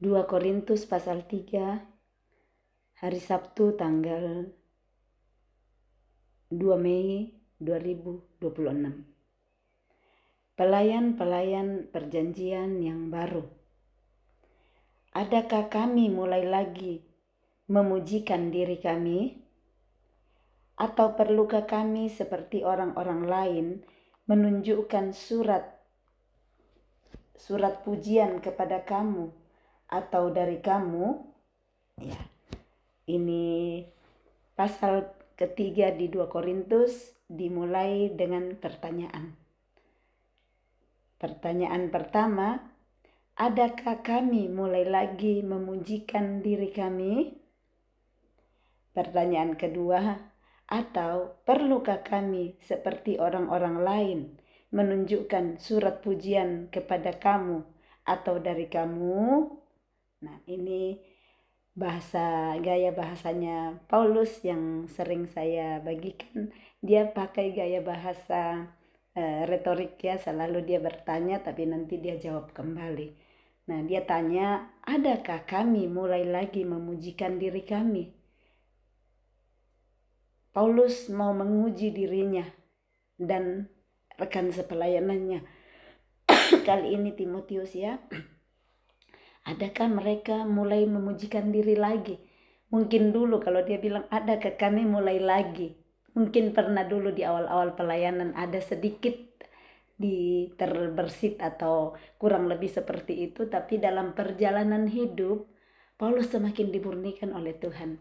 2 Korintus pasal 3, hari Sabtu tanggal 2 Mei 2026. Pelayan-pelayan perjanjian yang baru. Adakah kami mulai lagi memujikan diri kami? Atau perlukah kami seperti orang-orang lain menunjukkan surat pujian kepada kamu atau dari kamu? Ya, ini pasal ketiga di 2 Korintus dimulai dengan pertanyaan. Pertanyaan pertama, adakah kami mulai lagi memujikan diri kami? Pertanyaan kedua, atau perlukah kami seperti orang-orang lain menunjukkan surat pujian kepada kamu atau dari kamu? Nah, ini gaya bahasanya Paulus yang sering saya bagikan. Dia pakai gaya bahasa retorik ya, selalu dia bertanya tapi nanti dia jawab kembali. Nah, dia tanya, adakah kami mulai lagi memujikan diri kami? Paulus mau menguji dirinya dan rekan sepelayanannya. Kali ini Timotius ya. Adakah mereka mulai memujikan diri lagi? Mungkin dulu kalau dia bilang adakah kami mulai lagi. Mungkin pernah dulu di awal-awal pelayanan ada sedikit terbersit atau kurang lebih seperti itu. Tapi dalam perjalanan hidup Paulus semakin dimurnikan oleh Tuhan.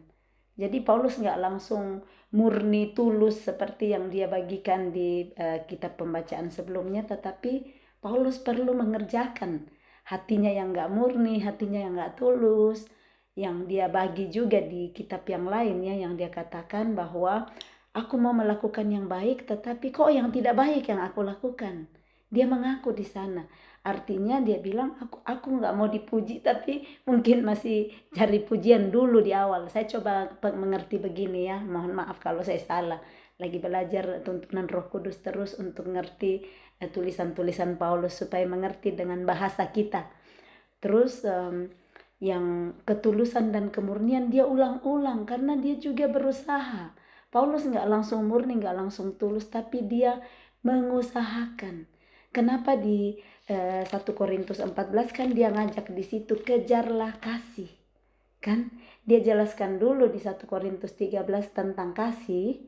Jadi Paulus nggak langsung murni tulus seperti yang dia bagikan di kitab pembacaan sebelumnya, tetapi Paulus perlu mengerjakan hatinya yang nggak murni, hatinya yang nggak tulus, yang dia bagi juga di kitab yang lainnya, yang dia katakan bahwa aku mau melakukan yang baik, tetapi kok yang tidak baik yang aku lakukan. Dia mengaku di sana. Artinya dia bilang aku nggak mau dipuji, tapi mungkin masih cari pujian dulu di awal. Saya coba mengerti begini ya, mohon maaf kalau saya salah. Lagi belajar tuntunan Roh Kudus terus untuk ngerti tulisan-tulisan Paulus supaya mengerti dengan bahasa kita. Terus yang ketulusan dan kemurnian dia ulang-ulang karena dia juga berusaha. Paulus nggak langsung murni, nggak langsung tulus, tapi dia mengusahakan. Kenapa di 1 Korintus 14 kan dia ngajak di situ kejarlah kasih. Kan dia jelaskan dulu di 1 Korintus 13 tentang kasih.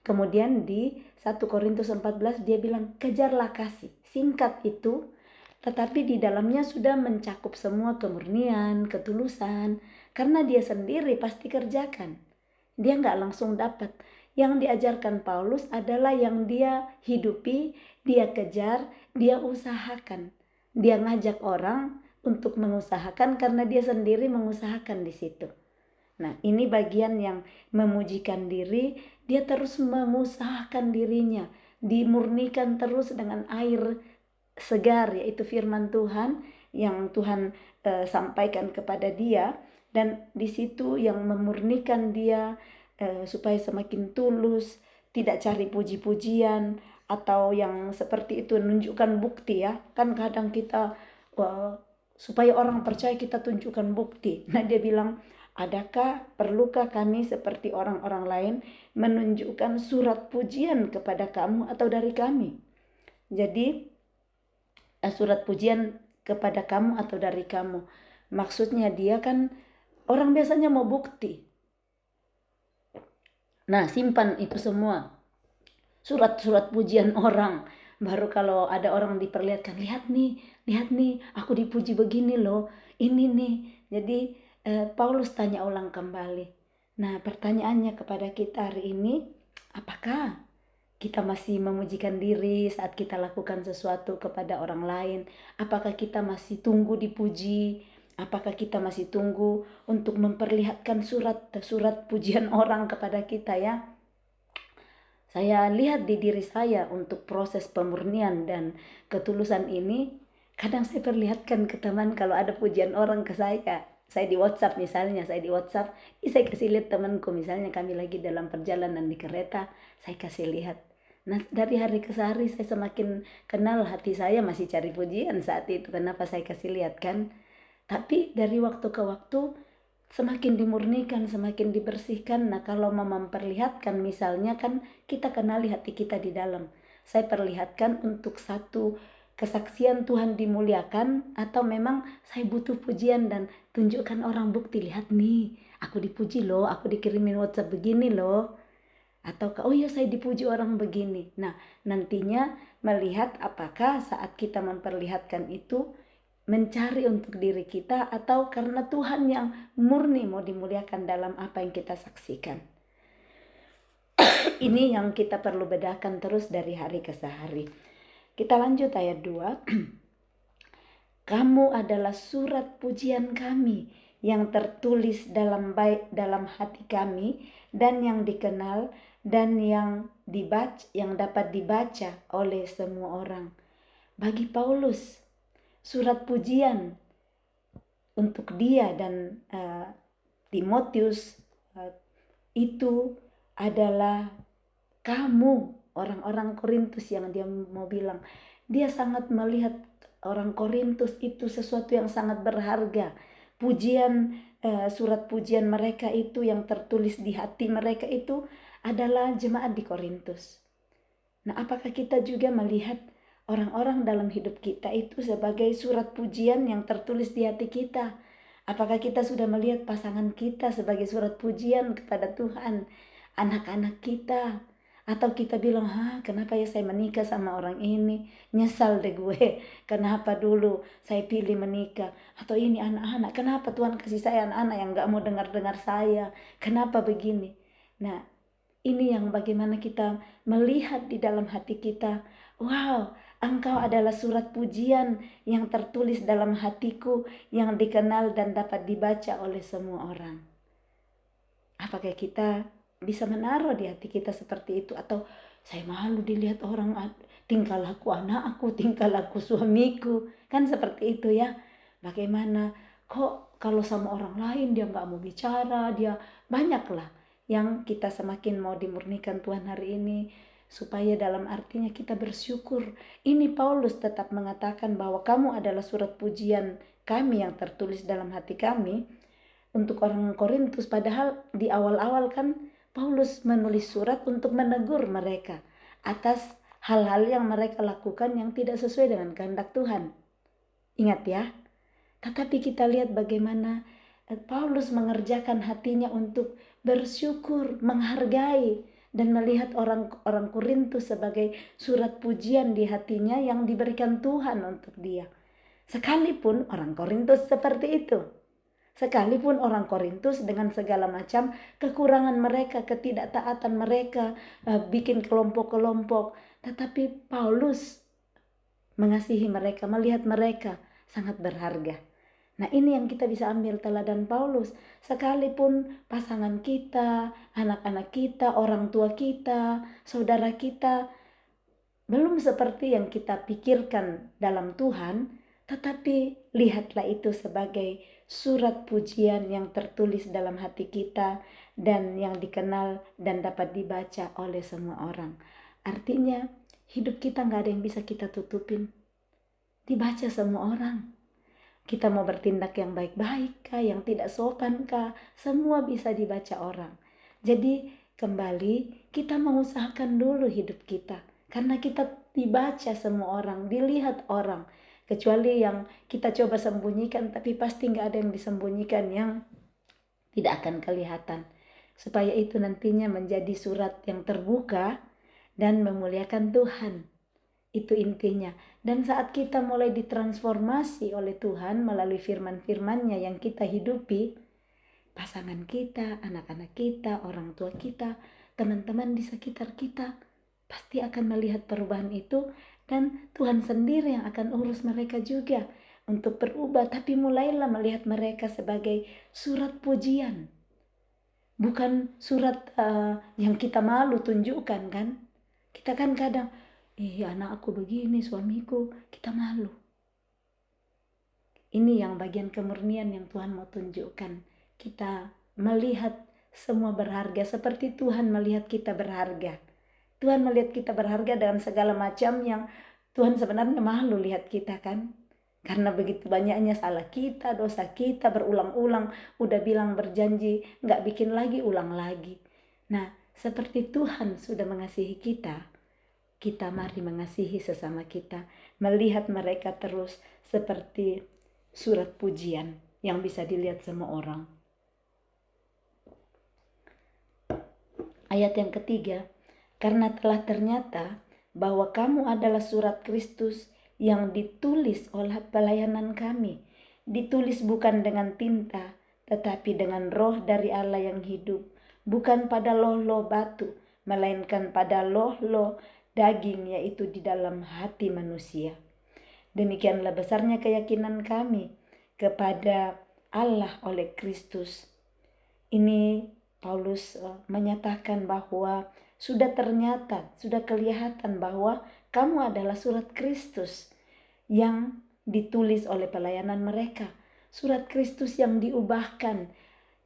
Kemudian di 1 Korintus 14 dia bilang kejarlah kasih. Singkat itu, tetapi di dalamnya sudah mencakup semua kemurnian, ketulusan. Karena dia sendiri pasti kerjakan. Dia nggak langsung dapat. Yang diajarkan Paulus adalah yang dia hidupi, dia kejar, dia usahakan. Dia ngajak orang untuk mengusahakan karena dia sendiri mengusahakan di situ. Nah, ini bagian yang memujikan diri, dia terus mengusahakan dirinya, dimurnikan terus dengan air segar, yaitu firman Tuhan yang Tuhan sampaikan kepada dia, dan di situ yang memurnikan dia supaya semakin tulus, tidak cari puji-pujian atau yang seperti itu, menunjukkan bukti ya. Kan kadang kita supaya orang percaya kita tunjukkan bukti. Nah, dia bilang, adakah perlukah kami seperti orang-orang lain menunjukkan surat pujian kepada kamu atau dari kami? Jadi surat pujian kepada kamu atau dari kamu. Maksudnya dia kan orang biasanya mau bukti. Nah, simpan itu semua. Surat-surat pujian orang. Baru kalau ada orang diperlihatkan, lihat nih, aku dipuji begini loh, ini nih. Jadi Paulus tanya ulang kembali. Nah, pertanyaannya kepada kita hari ini, apakah kita masih memujikan diri saat kita lakukan sesuatu kepada orang lain? Apakah kita masih tunggu dipuji? Apakah kita masih tunggu untuk memperlihatkan surat pujian orang kepada kita ya? Saya lihat di diri saya untuk proses pemurnian dan ketulusan ini, kadang saya perlihatkan ke teman kalau ada pujian orang ke saya. Saya di WhatsApp misalnya, saya kasih lihat temanku, misalnya kami lagi dalam perjalanan di kereta, saya kasih lihat. Nah, dari hari ke hari saya semakin kenal hati saya masih cari pujian saat itu. Kenapa saya kasih lihat kan? Tapi dari waktu ke waktu semakin dimurnikan, semakin dibersihkan. Nah, kalau memperlihatkan misalnya kan kita kenali hati kita di dalam. Saya perlihatkan untuk satu kesaksian Tuhan dimuliakan, atau memang saya butuh pujian dan tunjukkan orang bukti, lihat nih, aku dipuji loh, aku dikirimin WhatsApp begini loh. Atau oh ya saya dipuji orang begini. Nah, nantinya melihat apakah saat kita memperlihatkan itu mencari untuk diri kita atau karena Tuhan yang murni mau dimuliakan dalam apa yang kita saksikan. Ini yang kita perlu bedakan terus dari hari ke hari. Kita lanjut ayat 2. Kamu adalah surat pujian kami yang tertulis dalam hati kami dan yang dikenal dan yang dapat dibaca oleh semua orang. Bagi Paulus, surat pujian untuk dia dan Timotius itu adalah kamu, orang-orang Korintus, yang dia mau bilang. Dia sangat melihat orang Korintus itu sesuatu yang sangat berharga. Pujian, surat pujian mereka itu yang tertulis di hati mereka itu adalah jemaat di Korintus. Nah, apakah kita juga melihat orang-orang dalam hidup kita itu sebagai surat pujian yang tertulis di hati kita? Apakah kita sudah melihat pasangan kita sebagai surat pujian kepada Tuhan, anak-anak kita? Atau kita bilang, kenapa ya saya menikah sama orang ini? Nyesal deh gue, kenapa dulu saya pilih menikah? Atau ini anak-anak, kenapa Tuhan kasih saya anak-anak yang gak mau dengar-dengar saya? Kenapa begini? Nah, ini yang bagaimana kita melihat di dalam hati kita. Wow, Engkau adalah surat pujian yang tertulis dalam hatiku, yang dikenal dan dapat dibaca oleh semua orang. Apakah kita bisa menaruh di hati kita seperti itu? Atau saya malu dilihat orang, tingkah laku anakku, tingkah laku suamiku. Kan seperti itu ya. Bagaimana kok kalau sama orang lain dia gak mau bicara, dia banyaklah yang kita semakin mau dimurnikan Tuhan hari ini, supaya dalam artinya kita bersyukur. Ini Paulus tetap mengatakan bahwa kamu adalah surat pujian kami yang tertulis dalam hati kami untuk orang Korintus. Padahal di awal-awal kan Paulus menulis surat untuk menegur mereka atas hal-hal yang mereka lakukan yang tidak sesuai dengan kehendak Tuhan. Ingat ya. Tetapi kita lihat bagaimana Paulus mengerjakan hatinya untuk bersyukur, menghargai, dan melihat orang Korintus sebagai surat pujian di hatinya yang diberikan Tuhan untuk dia. Sekalipun orang Korintus seperti itu. Sekalipun orang Korintus dengan segala macam kekurangan mereka, ketidaktaatan mereka, bikin kelompok-kelompok. Tetapi Paulus mengasihi mereka, melihat mereka sangat berharga. Nah, ini yang kita bisa ambil teladan Paulus. Sekalipun pasangan kita, anak-anak kita, orang tua kita, saudara kita belum seperti yang kita pikirkan dalam Tuhan, tetapi lihatlah itu sebagai surat pujian yang tertulis dalam hati kita dan yang dikenal dan dapat dibaca oleh semua orang. Artinya hidup kita gak ada yang bisa kita tutupin. Dibaca semua orang. Kita mau bertindak yang baik-baik kah, yang tidak sopan kah, semua bisa dibaca orang. Jadi kembali kita mengusahakan dulu hidup kita. Karena kita dibaca semua orang, dilihat orang. Kecuali yang kita coba sembunyikan, tapi pasti gak ada yang disembunyikan yang tidak akan kelihatan. Supaya itu nantinya menjadi surat yang terbuka dan memuliakan Tuhan. Itu intinya. Dan saat kita mulai ditransformasi oleh Tuhan melalui firman-firmannya yang kita hidupi, pasangan kita, anak-anak kita, orang tua kita, teman-teman di sekitar kita pasti akan melihat perubahan itu, dan Tuhan sendiri yang akan urus mereka juga untuk berubah. Tapi mulailah melihat mereka sebagai surat pujian, bukan surat yang kita malu tunjukkan kan. Kita kan kadang, anak aku begini, suamiku, kita malu. Ini yang bagian kemurnian yang Tuhan mau tunjukkan. Kita melihat semua berharga seperti Tuhan melihat kita berharga. Tuhan melihat kita berharga dengan segala macam yang Tuhan sebenarnya malu lihat kita kan. Karena begitu banyaknya salah kita, dosa kita berulang-ulang, udah bilang berjanji, nggak bikin lagi, ulang lagi. Nah, seperti Tuhan sudah mengasihi kita, kita mari mengasihi sesama kita, melihat mereka terus seperti surat pujian yang bisa dilihat semua orang. Ayat yang ketiga, karena telah ternyata bahwa kamu adalah surat Kristus yang ditulis oleh pelayanan kami, ditulis bukan dengan tinta, tetapi dengan roh dari Allah yang hidup, bukan pada loh-loh batu, melainkan pada loh-loh daging, yaitu di dalam hati manusia. Demikianlah besarnya keyakinan kami kepada Allah oleh Kristus. Ini Paulus menyatakan bahwa sudah ternyata, sudah kelihatan bahwa kamu adalah surat Kristus yang ditulis oleh pelayanan mereka. Surat Kristus yang diubahkan.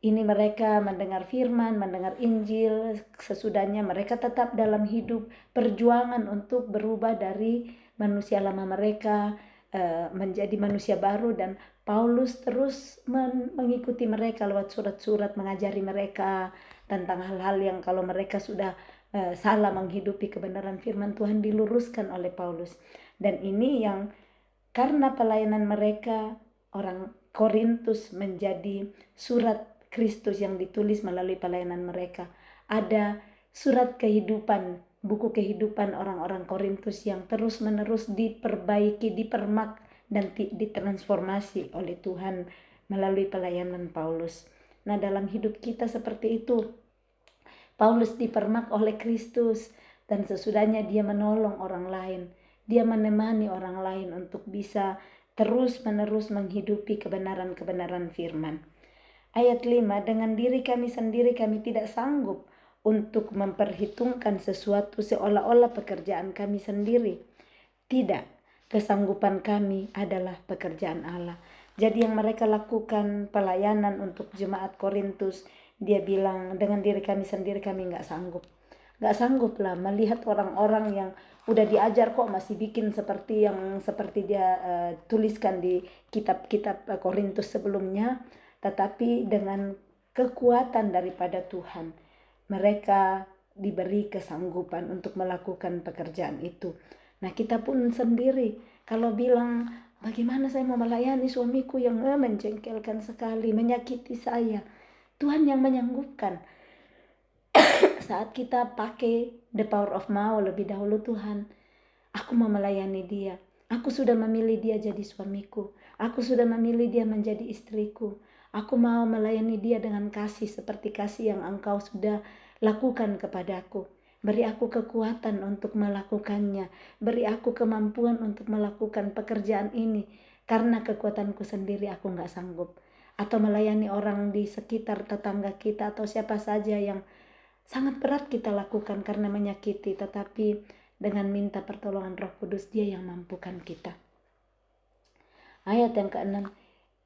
Ini mereka mendengar firman, mendengar Injil, sesudahnya mereka tetap dalam hidup perjuangan untuk berubah dari manusia lama mereka menjadi manusia baru, dan Paulus terus mengikuti mereka lewat surat-surat, mengajari mereka tentang hal-hal yang kalau mereka sudah salah menghidupi kebenaran firman Tuhan diluruskan oleh Paulus. Dan ini yang karena pelayanan mereka, orang Korintus menjadi surat Kristus yang ditulis melalui pelayanan mereka. Ada surat kehidupan, buku kehidupan orang-orang Korintus yang terus-menerus diperbaiki, dipermak, dan ditransformasi oleh Tuhan melalui pelayanan Paulus. Nah, dalam hidup kita seperti itu. Paulus dipermak oleh Kristus, dan sesudahnya dia menolong orang lain. Dia menemani orang lain untuk bisa terus-menerus menghidupi kebenaran-kebenaran firman. Ayat 5, dengan diri kami sendiri kami tidak sanggup untuk memperhitungkan sesuatu seolah-olah pekerjaan kami sendiri. Tidak, kesanggupan kami adalah pekerjaan Allah. Jadi yang mereka lakukan pelayanan untuk jemaat Korintus, dia bilang dengan diri kami sendiri kami gak sanggup. Gak sanggup lah melihat orang-orang yang udah diajar kok masih bikin seperti dia tuliskan di kitab-kitab Korintus sebelumnya. Tetapi dengan kekuatan daripada Tuhan, mereka diberi kesanggupan untuk melakukan pekerjaan itu. Nah, kita pun sendiri kalau bilang bagaimana saya mau melayani suamiku yang menjengkelkan sekali, menyakiti saya, Tuhan yang menyanggupkan. Saat kita pakai the power of mau lebih dahulu, Tuhan, aku mau melayani dia. Aku sudah memilih dia jadi suamiku. Aku sudah memilih dia menjadi istriku. Aku mau melayani dia dengan kasih seperti kasih yang Engkau sudah lakukan kepadaku. Beri aku kekuatan untuk melakukannya. Beri aku kemampuan untuk melakukan pekerjaan ini. Karena kekuatanku sendiri aku gak sanggup. Atau melayani orang di sekitar tetangga kita atau siapa saja yang sangat berat kita lakukan karena menyakiti. Tetapi dengan minta pertolongan Roh Kudus, dia yang mampukan kita. Ayat yang ke-6.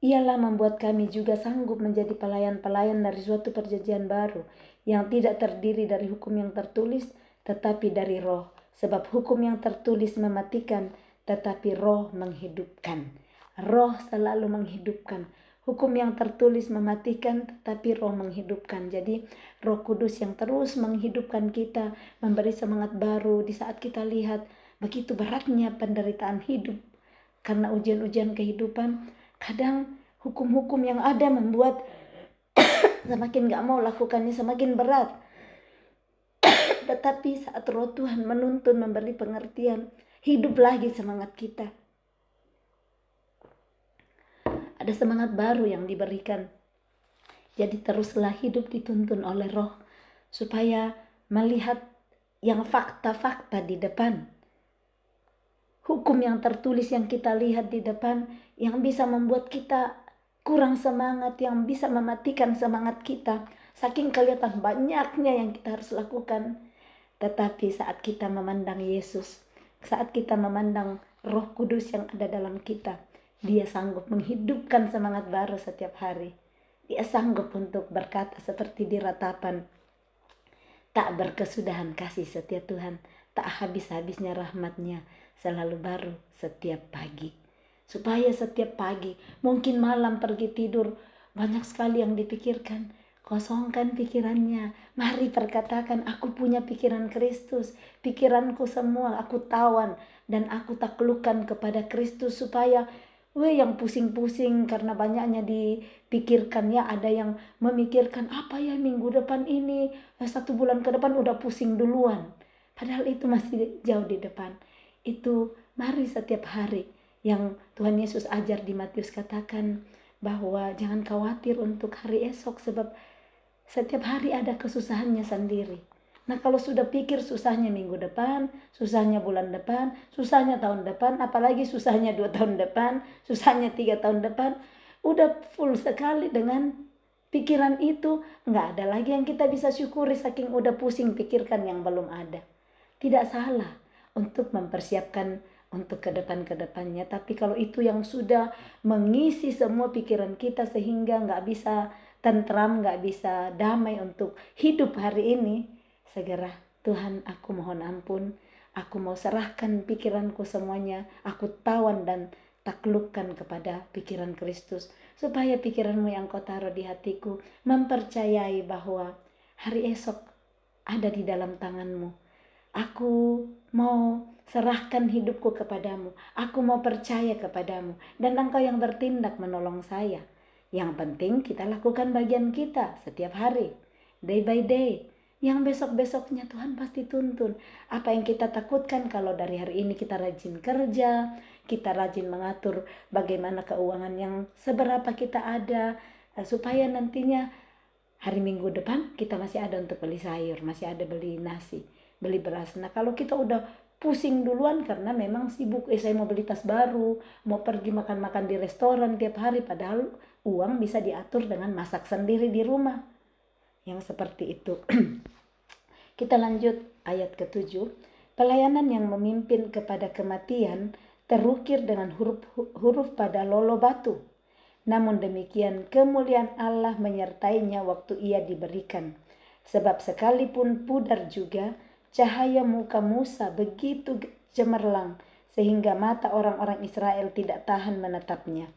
Ialah membuat kami juga sanggup menjadi pelayan-pelayan dari suatu perjanjian baru yang tidak terdiri dari hukum yang tertulis tetapi dari roh. Sebab hukum yang tertulis mematikan tetapi roh menghidupkan. Roh selalu menghidupkan. Hukum yang tertulis mematikan tetapi roh menghidupkan. Jadi Roh Kudus yang terus menghidupkan kita, memberi semangat baru di saat kita lihat begitu beratnya penderitaan hidup karena ujian-ujian kehidupan. Kadang hukum-hukum yang ada membuat semakin gak mau lakukannya, semakin berat. Tetapi saat Roh Tuhan menuntun, memberi pengertian, hidup lagi semangat kita. Ada semangat baru yang diberikan. Jadi teruslah hidup dituntun oleh Roh supaya melihat yang fakta-fakta di depan. Hukum yang tertulis yang kita lihat di depan yang bisa membuat kita kurang semangat, yang bisa mematikan semangat kita. Saking kelihatan banyaknya yang kita harus lakukan. Tetapi saat kita memandang Yesus, saat kita memandang Roh Kudus yang ada dalam kita, dia sanggup menghidupkan semangat baru setiap hari. Dia sanggup untuk berkata seperti di ratapan, tak berkesudahan kasih setia Tuhan, tak habis-habisnya rahmatnya, selalu baru setiap pagi. Supaya setiap pagi, mungkin malam pergi tidur, banyak sekali yang dipikirkan. Kosongkan pikirannya. Mari perkatakan, aku punya pikiran Kristus. Pikiranku semua aku tawan dan aku taklukkan kepada Kristus, supaya yang pusing-pusing karena banyaknya dipikirkan ya. Ada yang memikirkan apa ya minggu depan ini, 1 bulan ke depan udah pusing duluan. Padahal itu masih jauh di depan. Itu mari setiap hari yang Tuhan Yesus ajar di Matius, katakan bahwa jangan khawatir untuk hari esok, sebab setiap hari ada kesusahannya sendiri. Nah, kalau sudah pikir susahnya minggu depan, susahnya bulan depan, susahnya tahun depan, apalagi susahnya 2 tahun depan, susahnya 3 tahun depan, udah full sekali dengan pikiran itu, nggak ada lagi yang kita bisa syukuri saking udah pusing pikirkan yang belum ada. Tidak salah untuk mempersiapkan untuk ke depannya, tapi kalau itu yang sudah mengisi semua pikiran kita sehingga nggak bisa tentram, nggak bisa damai untuk hidup hari ini, segera Tuhan, aku mohon ampun, aku mau serahkan pikiranku semuanya, aku tawan dan taklukkan kepada pikiran Kristus, supaya pikiranmu yang kau taruh di hatiku mempercayai bahwa hari esok ada di dalam tanganmu. Aku mau serahkan hidupku kepadamu. Aku mau percaya kepadamu. Dan engkau yang bertindak menolong saya. Yang penting kita lakukan bagian kita setiap hari. Day by day. Yang besok-besoknya Tuhan pasti tuntun. Apa yang kita takutkan kalau dari hari ini kita rajin kerja. Kita rajin mengatur bagaimana keuangan yang seberapa kita ada. Supaya nantinya hari Minggu depan kita masih ada untuk beli sayur. Masih ada beli nasi, beli beras. Nah, kalau kita udah pusing duluan karena memang sibuk, saya mau beli tas baru, mau pergi makan-makan di restoran tiap hari, padahal uang bisa diatur dengan masak sendiri di rumah. Yang seperti itu. Kita lanjut ayat ke-7. Pelayanan yang memimpin kepada kematian terukir dengan huruf pada lolo batu. Namun demikian kemuliaan Allah menyertainya waktu ia diberikan. Sebab sekalipun pudar juga, cahaya muka Musa begitu cemerlang sehingga mata orang-orang Israel tidak tahan menatapnya.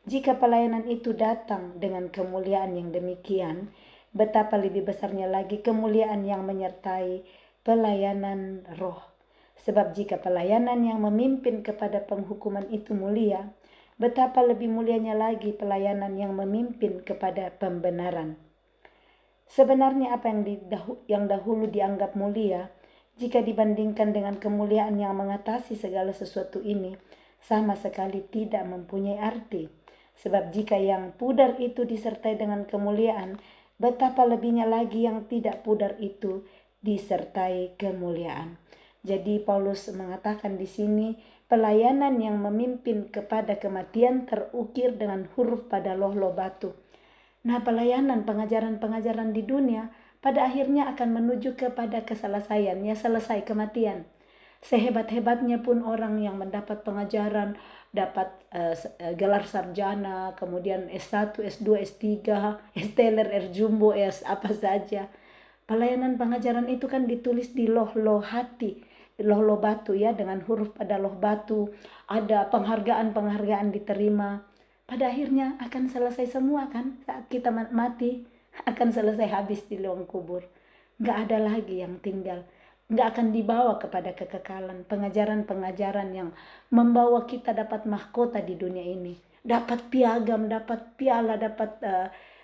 Jika pelayanan itu datang dengan kemuliaan yang demikian, betapa lebih besarnya lagi kemuliaan yang menyertai pelayanan roh. Sebab jika pelayanan yang memimpin kepada penghukuman itu mulia, betapa lebih mulianya lagi pelayanan yang memimpin kepada pembenaran. Sebenarnya apa yang dahulu dianggap mulia, jika dibandingkan dengan kemuliaan yang mengatasi segala sesuatu ini, sama sekali tidak mempunyai arti. Sebab jika yang pudar itu disertai dengan kemuliaan, betapa lebihnya lagi yang tidak pudar itu disertai kemuliaan. Jadi Paulus mengatakan di sini, pelayanan yang memimpin kepada kematian terukir dengan huruf pada loh-loh batu. Nah, pelayanan, pengajaran-pengajaran di dunia pada akhirnya akan menuju kepada keselesaian, ya selesai kematian. Sehebat-hebatnya pun orang yang mendapat pengajaran, dapat gelar sarjana, kemudian S1, S2, S3, S-teler, R-jumbo, S apa saja. Pelayanan pengajaran itu kan ditulis di loh-loh hati, loh-loh batu ya, dengan huruf pada loh batu. Ada penghargaan-penghargaan diterima. Pada akhirnya akan selesai semua kan, saat kita mati akan selesai habis di ruang kubur. Gak ada lagi yang tinggal, gak akan dibawa kepada kekekalan. Pengajaran-pengajaran yang membawa kita dapat mahkota di dunia ini, dapat piagam, dapat piala, dapat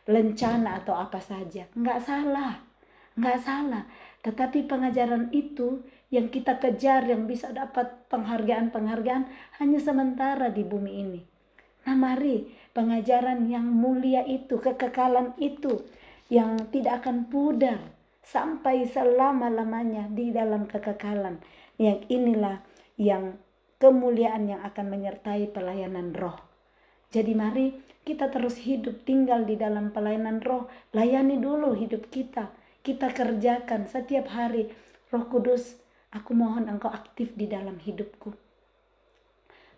lencana atau apa saja. Gak salah. Tetapi pengajaran itu yang kita kejar, yang bisa dapat penghargaan-penghargaan, hanya sementara di bumi ini. Nah, mari pengajaran yang mulia itu, kekekalan itu, yang tidak akan pudar sampai selama-lamanya di dalam kekekalan. Yang inilah yang kemuliaan yang akan menyertai pelayanan roh. Jadi mari kita terus hidup tinggal di dalam pelayanan roh. Layani dulu hidup kita. Kita kerjakan setiap hari. Roh Kudus, aku mohon engkau aktif di dalam hidupku.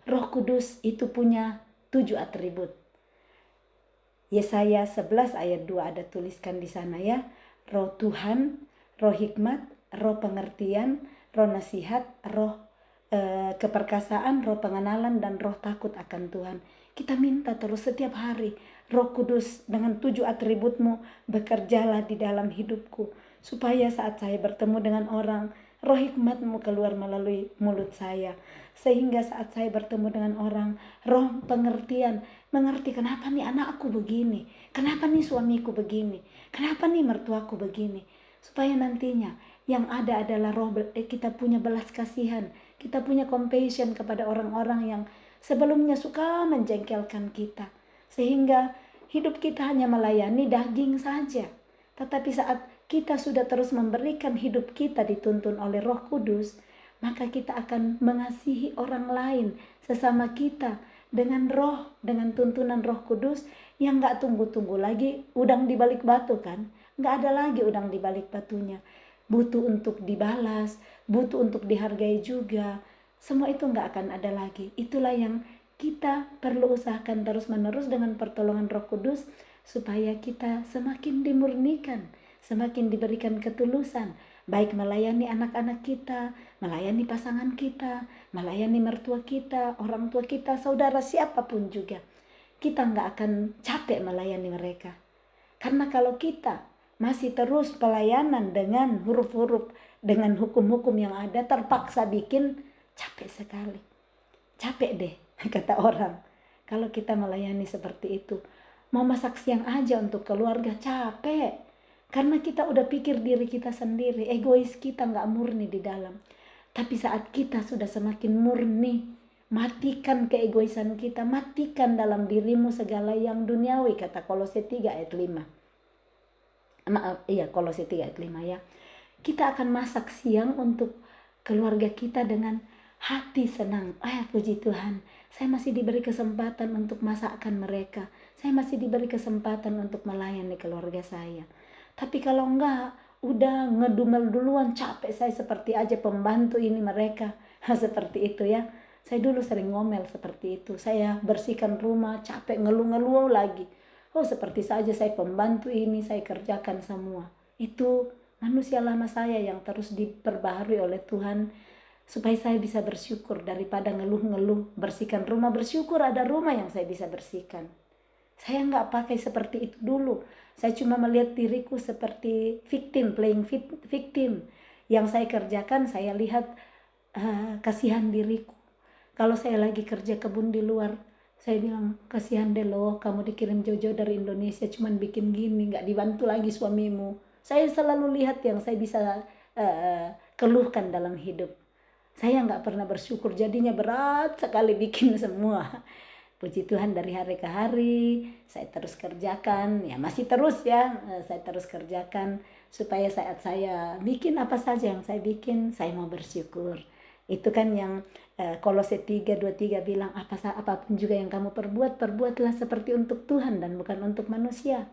Roh Kudus itu punya 7 atribut. Yesaya 11 ayat 2 ada tuliskan di sana ya. Roh Tuhan, roh hikmat, roh pengertian, roh nasihat, roh keperkasaan, roh pengenalan, dan roh takut akan Tuhan. Kita minta terus setiap hari, Roh Kudus dengan 7 atributmu bekerjalah di dalam hidupku, supaya saat saya bertemu dengan orang, roh hikmatmu keluar melalui mulut saya, sehingga saat saya bertemu dengan orang, roh pengertian, mengerti kenapa nih anakku begini, kenapa nih suamiku begini, kenapa nih mertuaku begini, supaya nantinya yang ada adalah roh kita punya belas kasihan, kita punya compassion kepada orang-orang yang sebelumnya suka menjengkelkan kita, sehingga hidup kita hanya melayani daging saja. Tetapi saat kita sudah terus memberikan hidup kita dituntun oleh Roh Kudus, maka kita akan mengasihi orang lain, sesama kita, dengan tuntunan Roh Kudus yang gak tunggu-tunggu lagi udang di balik batu kan. Gak ada lagi udang di balik batunya. Butuh untuk dibalas, butuh untuk dihargai juga. Semua itu gak akan ada lagi. Itulah yang kita perlu usahakan terus-menerus dengan pertolongan Roh Kudus, supaya kita semakin dimurnikan, semakin diberikan ketulusan, baik melayani anak-anak kita, melayani pasangan kita, melayani mertua kita, orang tua kita, saudara siapapun juga. Kita nggak akan capek melayani mereka. Karena kalau kita masih terus pelayanan dengan huruf-huruf, dengan hukum-hukum yang ada, terpaksa bikin, capek sekali. Capek deh, kata orang. Kalau kita melayani seperti itu, mau masak siang aja untuk keluarga, capek. Karena kita udah pikir diri kita sendiri, egois kita nggak murni di dalam. Tapi saat kita sudah semakin murni, matikan keegoisan kita, matikan dalam dirimu segala yang duniawi, kata Kolose 3 ayat 5. Kolose 3 ayat 5 ya. Kita akan masak siang untuk keluarga kita dengan hati senang. Puji Tuhan, saya masih diberi kesempatan untuk masakkan mereka. Saya masih diberi kesempatan untuk melayani keluarga saya. Tapi kalau enggak, udah ngedumel duluan, capek saya seperti aja pembantu ini mereka. Seperti itu ya. Saya dulu sering ngomel seperti itu. Saya bersihkan rumah, capek ngeluh-ngeluh lagi. Seperti saja saya pembantu ini, saya kerjakan semua. Itu manusia lama saya yang terus diperbaharui oleh Tuhan, supaya saya bisa bersyukur daripada ngeluh-ngeluh. Bersihkan rumah, bersyukur ada rumah yang saya bisa bersihkan. Saya nggak pakai seperti itu dulu. Saya cuma melihat diriku seperti victim, playing victim. Yang saya kerjakan, saya lihat kasihan diriku. Kalau saya lagi kerja kebun di luar, saya bilang, kasihan deh loh, kamu dikirim jauh-jauh dari Indonesia, cuman bikin gini, nggak dibantu lagi suamimu. Saya selalu lihat yang saya bisa keluhkan dalam hidup. Saya nggak pernah bersyukur, jadinya berat sekali bikin semua. Puji Tuhan, dari hari ke hari saya terus kerjakan, ya masih terus ya, saya terus kerjakan supaya saat saya bikin apa saja yang saya bikin, saya mau bersyukur. Itu kan yang Kolose 3:23 bilang, apapun juga yang kamu perbuatlah seperti untuk Tuhan dan bukan untuk manusia.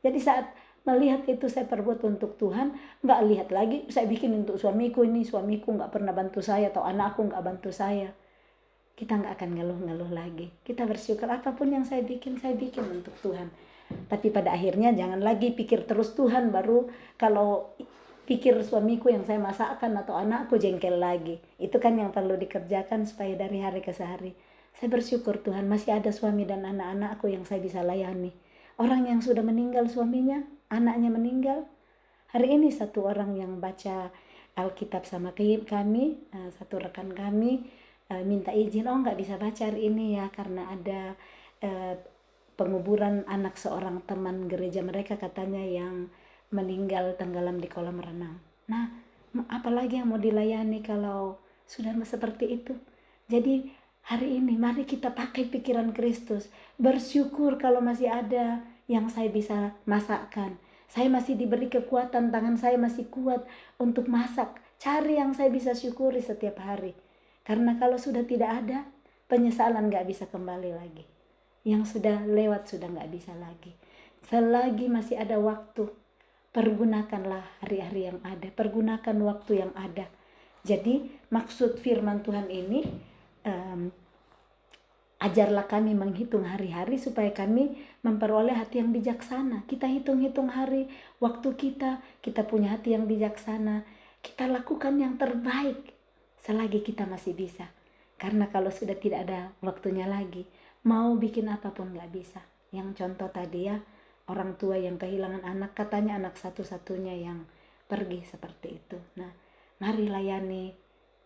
Jadi saat melihat itu saya perbuat untuk Tuhan, nggak lihat lagi saya bikin untuk suamiku, ini suamiku nggak pernah bantu saya atau anakku nggak bantu saya. Kita nggak akan ngeluh-ngeluh lagi. Kita bersyukur apapun yang saya bikin untuk Tuhan. Tapi pada akhirnya jangan lagi pikir terus Tuhan, baru kalau pikir suamiku yang saya masakkan atau anakku jengkel lagi. Itu kan yang perlu dikerjakan supaya dari hari ke hari. Saya bersyukur Tuhan masih ada suami dan anak-anakku yang saya bisa layani. Orang yang sudah meninggal suaminya, anaknya meninggal. Hari ini satu orang yang baca Alkitab sama kami, satu rekan kami, minta izin, nggak bisa baca hari ini ya karena ada penguburan anak seorang teman gereja mereka katanya yang meninggal tenggelam di kolam renang. Nah, apalagi yang mau dilayani kalau sudah seperti itu. Jadi hari ini mari kita pakai pikiran Kristus, bersyukur kalau masih ada yang saya bisa masakkan. Saya masih diberi kekuatan, tangan saya masih kuat untuk masak. Cari yang saya bisa syukuri setiap hari. Karena kalau sudah tidak ada, penyesalan gak bisa kembali lagi. Yang sudah lewat sudah gak bisa lagi. Selagi masih ada waktu, pergunakanlah hari-hari yang ada. Pergunakan waktu yang ada. Jadi maksud firman Tuhan ini, ajarlah kami menghitung hari-hari supaya kami memperoleh hati yang bijaksana. Kita hitung-hitung hari, waktu kita punya hati yang bijaksana. Kita lakukan yang terbaik. selagi kita masih bisa. Karena kalau sudah tidak ada waktunya lagi, mau bikin apapun gak bisa. Yang contoh tadi ya, orang tua yang kehilangan anak, katanya anak satu-satunya yang pergi seperti itu. Nah, mari layani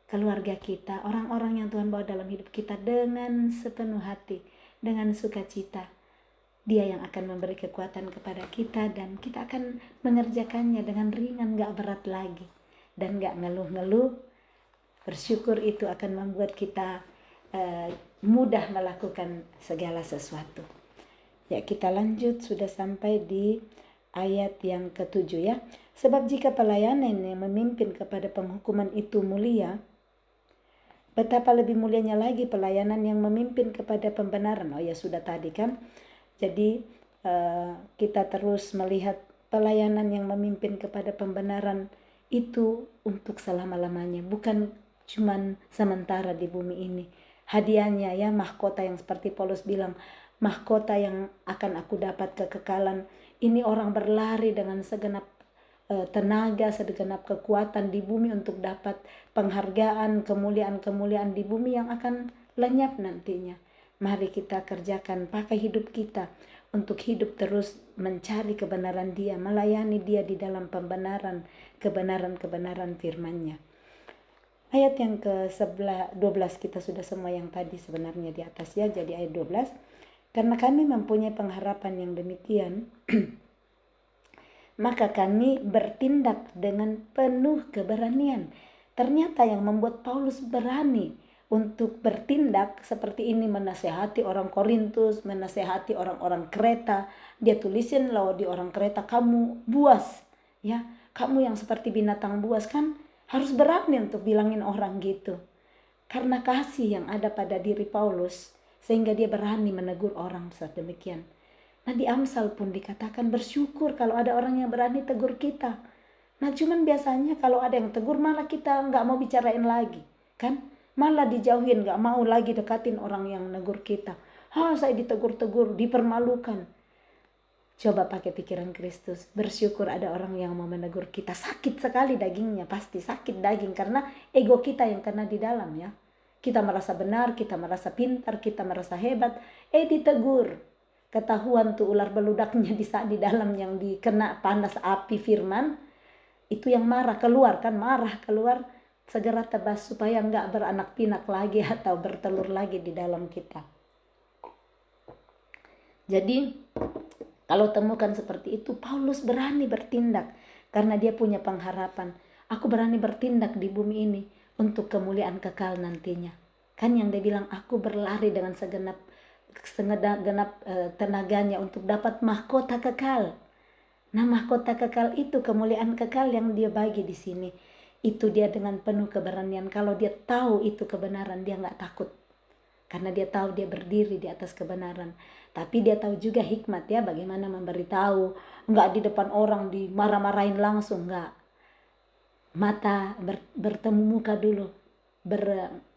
keluarga kita, orang-orang yang Tuhan bawa dalam hidup kita dengan sepenuh hati, dengan sukacita. Dia yang akan memberi kekuatan kepada kita dan kita akan mengerjakannya dengan ringan, gak berat lagi. Dan gak ngeluh-ngeluh. Bersyukur itu akan membuat kita mudah melakukan segala sesuatu. Ya, kita lanjut, sudah sampai di ayat yang ke-7 ya. Sebab jika pelayanan yang memimpin kepada penghukuman itu mulia, betapa lebih mulianya lagi pelayanan yang memimpin kepada pembenaran. Oh ya, sudah tadi kan. Jadi kita terus melihat pelayanan yang memimpin kepada pembenaran itu untuk selama-lamanya, bukan cuman sementara di bumi ini. Hadiahnya ya, mahkota yang seperti Paulus bilang, mahkota yang akan aku dapat kekekalan. Ini orang berlari dengan segenap tenaga, segenap kekuatan di bumi untuk dapat penghargaan, kemuliaan-kemuliaan di bumi yang akan lenyap nantinya. Mari kita kerjakan, pakai hidup kita untuk hidup terus mencari kebenaran Dia, melayani Dia di dalam pembenaran, kebenaran-kebenaran firman-Nya. Ayat yang ke-12 kita sudah semua yang tadi sebenarnya di atas ya, jadi ayat 12. Karena kami mempunyai pengharapan yang demikian, maka kami bertindak dengan penuh keberanian. Ternyata yang membuat Paulus berani untuk bertindak seperti ini, menasehati orang Korintus, menasehati orang-orang Kreta. Dia tulisin loh di orang Kreta, kamu buas ya, kamu yang seperti binatang buas, kan harus berani untuk bilangin orang gitu. Karena kasih yang ada pada diri Paulus, sehingga dia berani menegur orang sedemikian. Nah, di Amsal pun dikatakan bersyukur kalau ada orang yang berani tegur kita. Nah, cuman biasanya kalau ada yang tegur malah kita nggak mau bicarain lagi, kan? Malah dijauhin, nggak mau lagi dekatin orang yang negur kita. Saya ditegur-tegur, dipermalukan. Coba pakai pikiran Kristus, bersyukur ada orang yang mau menegur kita. Sakit sekali dagingnya, pasti sakit daging karena ego kita yang kena di dalam ya. Kita merasa benar, kita merasa pintar, kita merasa hebat, ditegur. Ketahuan tuh ular beludaknya di dalam yang dikena panas api firman, itu yang marah keluar kan, marah keluar, segera tebas supaya enggak beranak pinak lagi atau bertelur lagi di dalam kita. Jadi kalau temukan seperti itu, Paulus berani bertindak karena dia punya pengharapan. Aku berani bertindak di bumi ini untuk kemuliaan kekal nantinya. Kan yang dia bilang, aku berlari dengan segenap tenaganya untuk dapat mahkota kekal. Nah, mahkota kekal itu kemuliaan kekal yang dia bagi di sini. Itu dia dengan penuh keberanian. Kalau dia tahu itu kebenaran, dia nggak takut. Karena dia tahu dia berdiri di atas kebenaran. Tapi dia tahu juga hikmat ya, bagaimana memberitahu. Nggak di depan orang dimarah-marahin langsung, nggak. Mata bertemu muka dulu.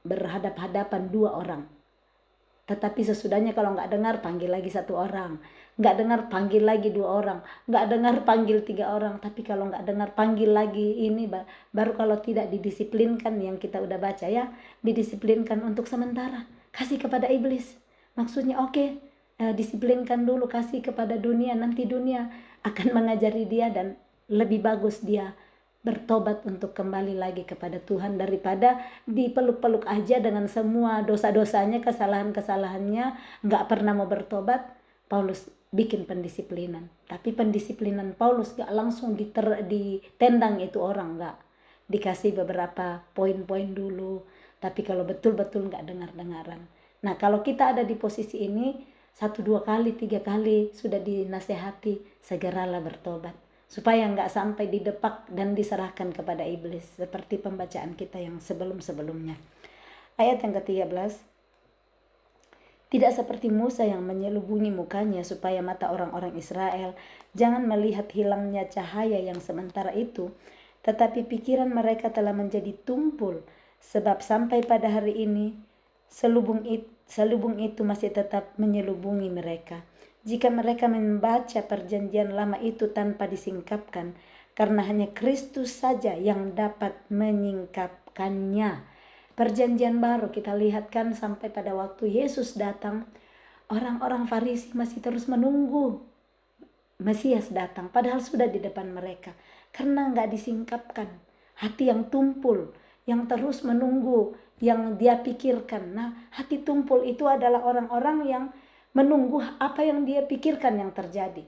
Berhadap-hadapan dua orang. Tetapi sesudahnya kalau nggak dengar, panggil lagi satu orang. Nggak dengar, panggil lagi dua orang. Nggak dengar, panggil tiga orang. Tapi kalau nggak dengar, panggil lagi ini. Baru kalau tidak didisiplinkan, yang kita udah baca ya, didisiplinkan untuk sementara. Kasih kepada iblis. Maksudnya oke, disiplinkan dulu, kasih kepada dunia. Nanti dunia akan mengajari dia dan lebih bagus dia bertobat untuk kembali lagi kepada Tuhan daripada dipeluk-peluk aja dengan semua dosa-dosanya, kesalahan-kesalahannya, nggak pernah mau bertobat. Paulus bikin pendisiplinan, tapi pendisiplinan Paulus nggak langsung ditendang itu orang, nggak, dikasih beberapa poin-poin dulu. Tapi kalau betul-betul nggak dengar-dengaran. Nah, kalau kita ada di posisi ini 1, 2 kali, 3 kali sudah dinasehati, segeralah bertobat. Supaya nggak sampai didepak dan diserahkan kepada iblis. Seperti pembacaan kita yang sebelum-sebelumnya. Ayat yang ke-13. Tidak seperti Musa yang menyelubungi mukanya supaya mata orang-orang Israel jangan melihat hilangnya cahaya yang sementara itu. Tetapi pikiran mereka telah menjadi tumpul. Sebab sampai pada hari ini selubung itu masih tetap menyelubungi mereka. Jika mereka membaca perjanjian lama itu tanpa disingkapkan, karena hanya Kristus saja yang dapat menyingkapkannya. Perjanjian Baru kita lihat kan sampai pada waktu Yesus datang, orang-orang Farisi masih terus menunggu Mesias datang, padahal sudah di depan mereka. Karena nggak disingkapkan, hati yang tumpul, yang terus menunggu, yang dia pikirkan. Nah, hati tumpul itu adalah orang-orang yang menunggu apa yang dia pikirkan yang terjadi.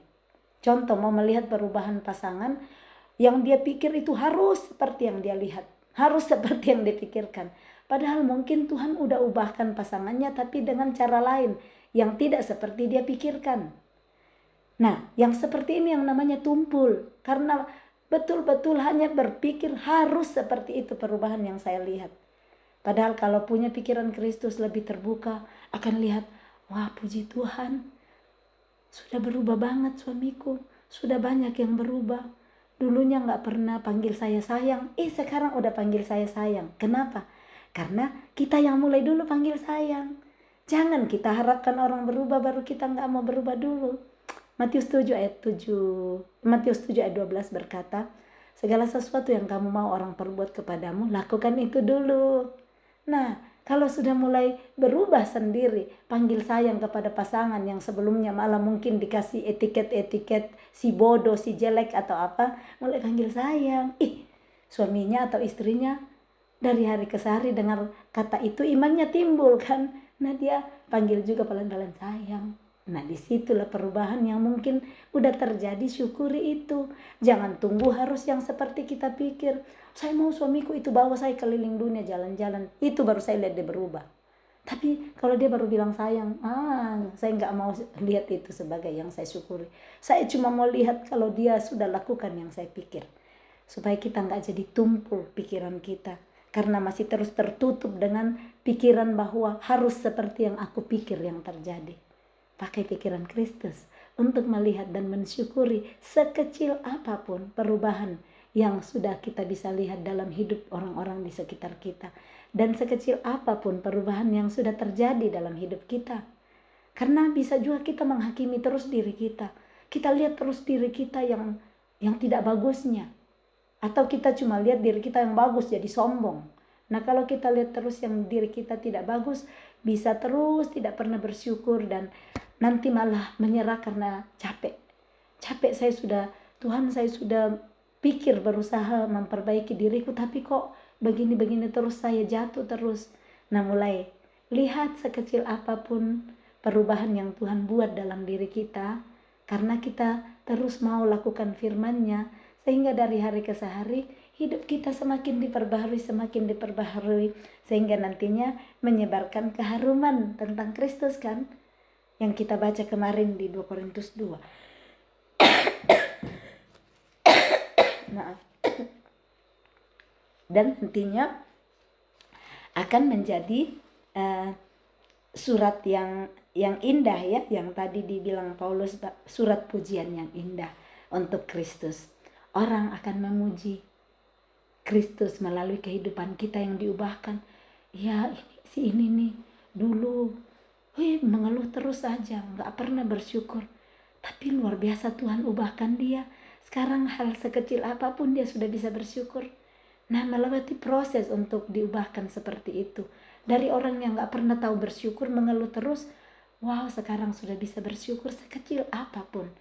Contoh, mau melihat perubahan pasangan, yang dia pikir itu harus seperti yang dia lihat, harus seperti yang dipikirkan. Padahal mungkin Tuhan udah ubahkan pasangannya tapi dengan cara lain yang tidak seperti dia pikirkan. Nah, yang seperti ini yang namanya tumpul, karena betul-betul hanya berpikir harus seperti itu perubahan yang saya lihat. Padahal kalau punya pikiran Kristus lebih terbuka, akan lihat, wah puji Tuhan, sudah berubah banget suamiku, sudah banyak yang berubah. Dulunya gak pernah panggil saya sayang, sekarang udah panggil saya sayang. Kenapa? Karena kita yang mulai dulu panggil sayang. Jangan kita harapkan orang berubah baru kita gak mau berubah dulu. Matius 7 ayat 12 berkata, segala sesuatu yang kamu mau orang perbuat kepadamu, lakukan itu dulu. Nah, kalau sudah mulai berubah sendiri, panggil sayang kepada pasangan yang sebelumnya malah mungkin dikasih etiket-etiket si bodoh, si jelek atau apa, mulai panggil sayang. Suaminya atau istrinya dari hari ke hari dengar kata itu imannya timbul kan. Nah, dia panggil juga pelan-pelan sayang. Nah, disitulah perubahan yang mungkin udah terjadi, syukuri itu. Jangan tunggu harus yang seperti kita pikir. Saya mau suamiku itu bawa saya keliling dunia jalan-jalan. Itu baru saya lihat dia berubah. Tapi kalau dia baru bilang sayang, saya nggak mau lihat itu sebagai yang saya syukuri. Saya cuma mau lihat kalau dia sudah lakukan yang saya pikir. Supaya kita nggak jadi tumpul pikiran kita. Karena masih terus tertutup dengan pikiran bahwa harus seperti yang aku pikir yang terjadi. Pakai pikiran Kristus untuk melihat dan mensyukuri sekecil apapun perubahan yang sudah kita bisa lihat dalam hidup orang-orang di sekitar kita. Dan sekecil apapun perubahan yang sudah terjadi dalam hidup kita. Karena bisa juga kita menghakimi terus diri kita. Kita lihat terus diri kita yang tidak bagusnya. Atau kita cuma lihat diri kita yang bagus jadi sombong. Nah, kalau kita lihat terus yang diri kita tidak bagus, bisa terus tidak pernah bersyukur dan nanti malah menyerah karena capek. Capek Tuhan saya sudah pikir berusaha memperbaiki diriku, tapi kok begini-begini terus, saya jatuh terus. Nah, mulai lihat sekecil apapun perubahan yang Tuhan buat dalam diri kita, karena kita terus mau lakukan firman-Nya, sehingga dari hari ke hari hidup kita semakin diperbaharui, sehingga nantinya menyebarkan keharuman tentang Kristus kan, yang kita baca kemarin di 2 Korintus 2. Maaf. Dan nantinya akan menjadi surat yang indah ya, yang tadi dibilang Paulus, surat pujian yang indah untuk Kristus. Orang akan memuji Kristus melalui kehidupan kita yang diubahkan. Ya, ini nih dulu mengeluh terus saja, gak pernah bersyukur. Tapi luar biasa Tuhan ubahkan dia. Sekarang hal sekecil apapun dia sudah bisa bersyukur. Nah, melewati proses untuk diubahkan seperti itu. Dari orang yang gak pernah tahu bersyukur, mengeluh terus, wow, sekarang sudah bisa bersyukur sekecil apapun.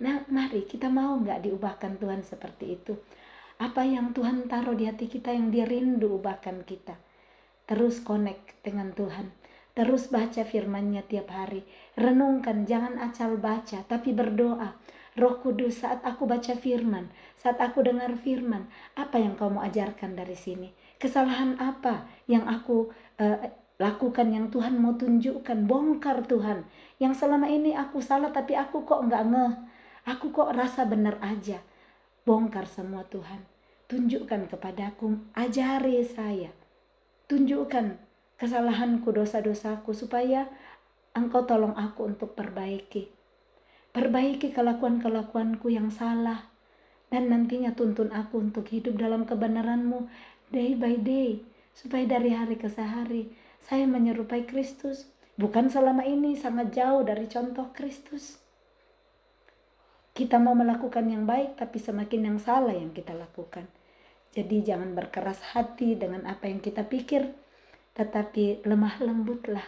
Nah, mari kita mau gak diubahkan Tuhan seperti itu. Apa yang Tuhan taruh di hati kita yang dia rindu ubahkan kita. Terus connect dengan Tuhan. Terus baca firman-Nya tiap hari. Renungkan, jangan asal baca, tapi berdoa. Roh Kudus, saat aku baca firman, saat aku dengar firman, apa yang kau mau ajarkan dari sini? Kesalahan apa yang aku lakukan yang Tuhan mau tunjukkan? Bongkar Tuhan. Yang selama ini aku salah tapi aku kok nggak ngeh. Aku kok rasa benar aja. Bongkar semua Tuhan. Tunjukkan kepadaku, ajari saya. Tunjukkan kesalahanku, dosa-dosaku, supaya Engkau tolong aku untuk perbaiki. Perbaiki kelakuan-kelakuanku yang salah. Dan nantinya tuntun aku untuk hidup dalam kebenaran-Mu day by day. Supaya dari hari ke hari saya menyerupai Kristus. Bukan selama ini sangat jauh dari contoh Kristus. Kita mau melakukan yang baik, tapi semakin yang salah yang kita lakukan. Jadi jangan berkeras hati dengan apa yang kita pikir. tetapi lemah lembutlah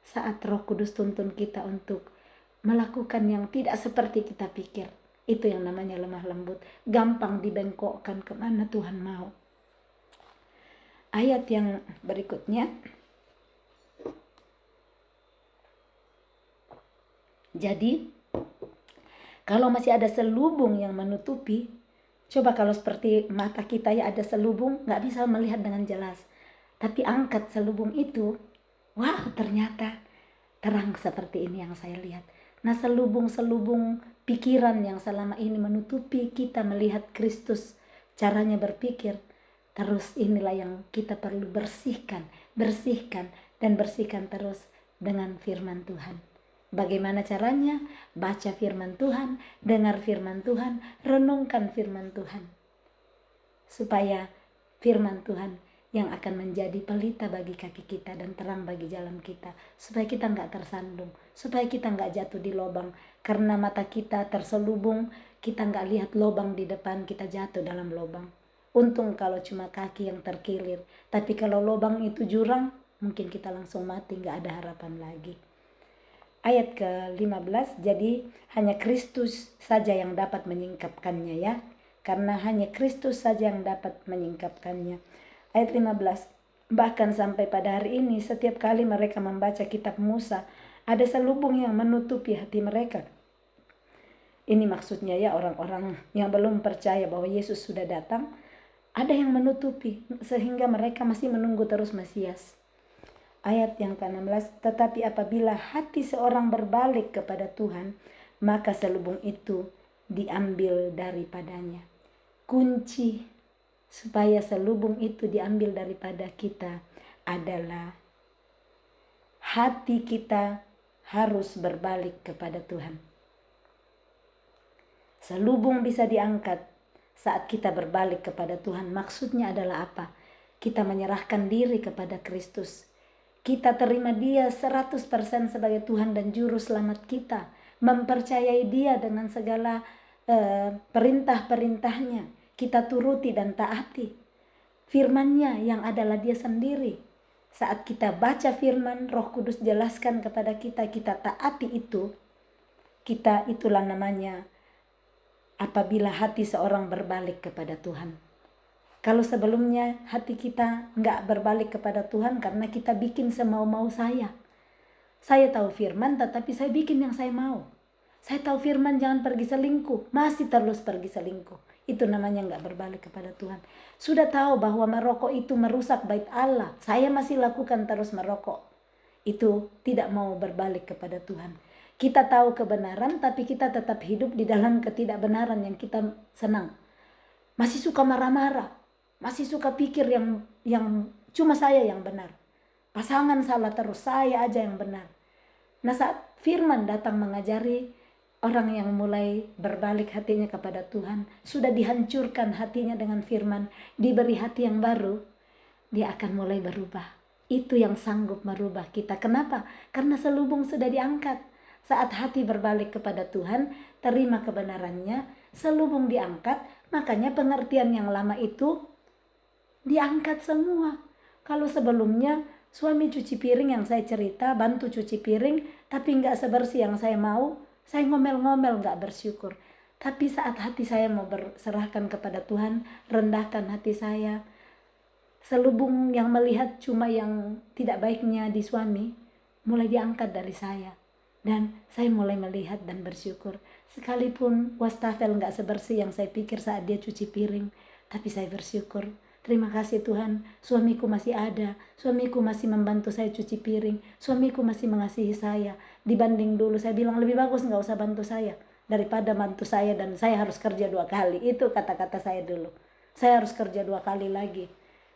saat Roh Kudus tuntun kita untuk melakukan yang tidak seperti kita pikir. Itu yang namanya lemah lembut. Gampang dibengkokkan kemana Tuhan mau. Ayat yang berikutnya. Jadi, kalau masih ada selubung yang menutupi, coba kalau seperti mata kita ya ada selubung, gak bisa melihat dengan jelas. Tapi angkat selubung itu, wow ternyata terang seperti ini yang saya lihat. Nah, selubung-selubung pikiran yang selama ini menutupi kita melihat Kristus, caranya berpikir, terus inilah yang kita perlu bersihkan dan bersihkan terus dengan firman Tuhan. Bagaimana caranya? Baca firman Tuhan, dengar firman Tuhan, renungkan firman Tuhan. Supaya firman Tuhan yang akan menjadi pelita bagi kaki kita dan terang bagi jalan kita, supaya kita nggak tersandung, supaya kita nggak jatuh di lubang. Karena mata kita terselubung, kita nggak lihat lubang di depan, kita jatuh dalam lubang. Untung kalau cuma kaki yang terkilir, tapi kalau lubang itu jurang, mungkin kita langsung mati, nggak ada harapan lagi. Ayat ke-15, jadi hanya Kristus saja yang dapat menyingkapkannya ya, karena hanya Kristus saja yang dapat menyingkapkannya. Ayat 15, bahkan sampai pada hari ini setiap kali mereka membaca kitab Musa, ada selubung yang menutupi hati mereka. Ini maksudnya ya orang-orang yang belum percaya bahwa Yesus sudah datang, ada yang menutupi sehingga mereka masih menunggu terus Mesias. Ayat yang ke-16, tetapi apabila hati seorang berbalik kepada Tuhan, maka selubung itu diambil daripadanya. Kunci supaya selubung itu diambil daripada kita adalah hati kita harus berbalik kepada Tuhan. Selubung bisa diangkat saat kita berbalik kepada Tuhan. Maksudnya adalah apa? Kita menyerahkan diri kepada Kristus. Kita terima Dia 100% sebagai Tuhan dan Juru Selamat kita. Mempercayai Dia dengan segala perintah-perintahnya. Kita turuti dan taati. Firman-Nya yang adalah Dia sendiri. Saat kita baca firman, Roh Kudus jelaskan kepada kita, kita taati itu. Kita itulah namanya apabila hati seorang berbalik kepada Tuhan. Kalau sebelumnya hati kita nggak berbalik kepada Tuhan karena kita bikin semau-mau saya. Saya tahu firman tetapi saya bikin yang saya mau. Saya tahu firman jangan pergi selingkuh, masih terus pergi selingkuh. Itu namanya nggak berbalik kepada Tuhan. Sudah tahu bahwa merokok itu merusak bait Allah, saya masih lakukan terus merokok. Itu tidak mau berbalik kepada Tuhan. Kita tahu kebenaran tapi kita tetap hidup di dalam ketidakbenaran yang kita senang. Masih suka marah-marah. Masih suka pikir yang cuma saya yang benar. Pasangan salah terus, saya aja yang benar. Nah, saat firman datang mengajari orang yang mulai berbalik hatinya kepada Tuhan, sudah dihancurkan hatinya dengan firman, diberi hati yang baru, dia akan mulai berubah. Itu yang sanggup merubah kita. Kenapa? Karena selubung sudah diangkat. Saat hati berbalik kepada Tuhan, terima kebenarannya, selubung diangkat, makanya pengertian yang lama itu diangkat semua. Kalau sebelumnya suami cuci piring yang saya cerita, bantu cuci piring, tapi nggak sebersih yang saya mau, saya ngomel-ngomel nggak bersyukur. Tapi saat hati saya mau berserahkan kepada Tuhan, rendahkan hati saya, selubung yang melihat cuma yang tidak baiknya di suami, mulai diangkat dari saya. Dan saya mulai melihat dan bersyukur. Sekalipun wastafel nggak sebersih yang saya pikir saat dia cuci piring, tapi saya bersyukur. Terima kasih Tuhan, suamiku masih ada, suamiku masih membantu saya cuci piring, suamiku masih mengasihi saya. Dibanding dulu saya bilang lebih bagus nggak usah bantu saya daripada bantu saya dan saya harus kerja 2 kali. Itu kata-kata saya dulu. Saya harus kerja 2 kali lagi.